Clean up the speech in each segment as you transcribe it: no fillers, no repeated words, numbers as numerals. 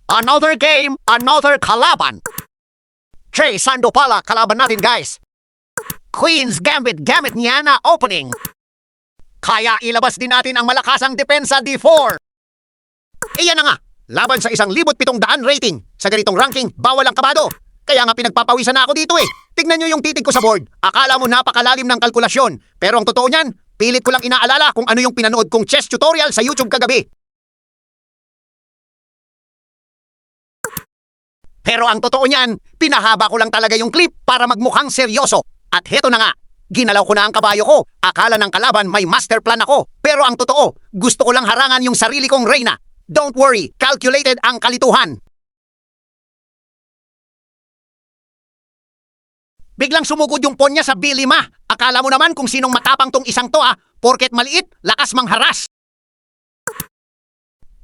Another game, another kalaban. Jay Sando pala kalaban natin, guys. Queen's Gambit gamit niya na opening. Kaya ilabas din natin ang malakasang depensa D4. Iyan na nga, laban sa 1,700 rating. Sa ganitong ranking, bawal ang kabado. Kaya nga pinagpapawisan na ako dito eh. Tignan nyo yung titig ko sa board. Akala mo napakalalim ng kalkulasyon. Pero ang totoo niyan, pilit ko lang inaalala kung ano yung pinanood kong chess tutorial sa YouTube kagabi. Pero ang totoo niyan, pinahaba ko lang talaga yung clip para magmukhang seryoso. At heto na nga, ginalaw ko na ang kabayo ko. Akala ng kalaban may master plan ako. Pero ang totoo, gusto ko lang harangan yung sarili kong reyna. Don't worry, calculated ang kalituhan. Biglang sumugod yung pawn niya sa B5. Akala mo naman kung sinong matapang tong isang to porket maliit, lakas mangharas.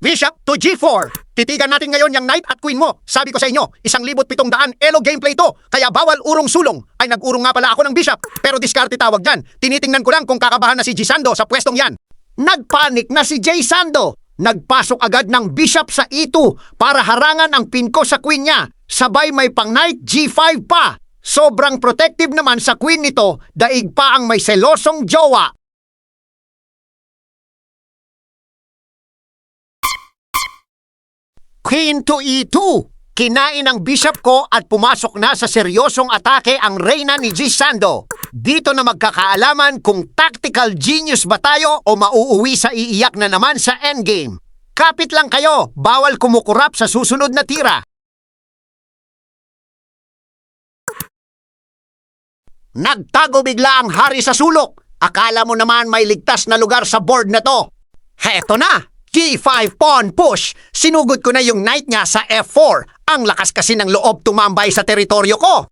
Bishop to G4. Titigan natin ngayon yung knight at queen mo. Sabi ko sa inyo, 1,700 elo gameplay to. Kaya bawal urong sulong. Ay nag-urong nga pala ako ng bishop. Pero diskarte tawag dyan. Tinitingnan ko lang kung kakabahan na si G Sando sa pwestong yan. Nagpanik na si J Sando. Nagpasok agad ng bishop sa E2 para harangan ang pin ko sa queen niya. Sabay may pang knight G5 pa. Sobrang protective naman sa queen nito, daig pa ang may selosong jowa. Queen to E2. Kinain ang bishop ko at pumasok na sa seryosong atake ang reyna ni G Sando. Dito na magkakaalaman kung tactical genius ba tayo o mauuwi sa iiyak na naman sa endgame. Kapit lang kayo, bawal kumukurap sa susunod na tira. Nagtago bigla ang hari sa sulok. Akala mo naman may ligtas na lugar sa board na to. Heto na! G5 pawn push. Sinugod ko na yung knight niya sa F4. Ang lakas kasi ng loob tumambay sa teritoryo ko.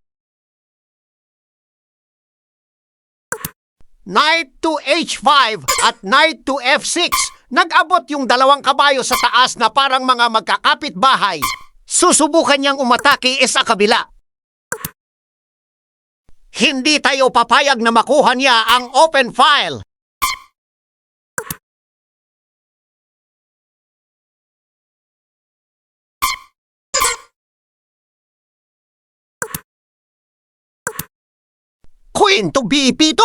Knight to H5 at knight to F6. Nag-abot yung dalawang kabayo sa taas na parang mga magkakapit bahay. Susubukan niyang umatake sa kabila. Hindi tayo papayag na makuha niya ang open file. Queen to BP2.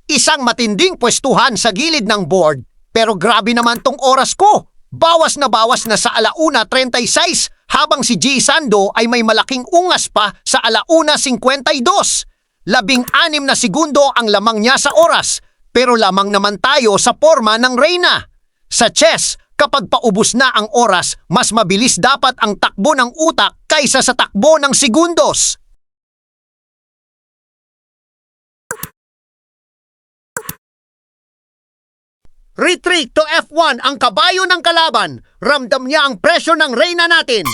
Isang matinding pwestuhan sa gilid ng board. Pero grabe naman tong oras ko. Bawas na sa 1:36 habang si G Sando ay may malaking ungas pa sa 1:52. 16 na segundo ang lamang niya sa oras. Pero lamang naman tayo sa forma ng reyna. Sa chess, kapag paubos na ang oras, mas mabilis dapat ang takbo ng utak kaysa sa takbo ng segundos. Retreat to F1 ang kabayo ng kalaban. Ramdam niya ang presyo ng reyna natin.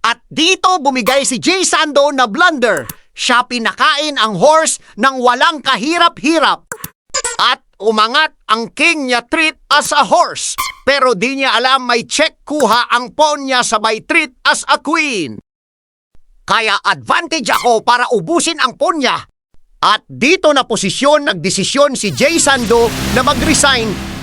At dito bumigay si J Sando na blunder. Siya pinakain ang horse ng walang kahirap-hirap. At umangat ang king niya treat as a horse. Pero di niya alam may check kuha ang pawn niya sa may treat as a queen. Kaya advantage ako para ubusin ang pawn niya. At dito na posisyon nagdesisyon si J Sando na mag-resign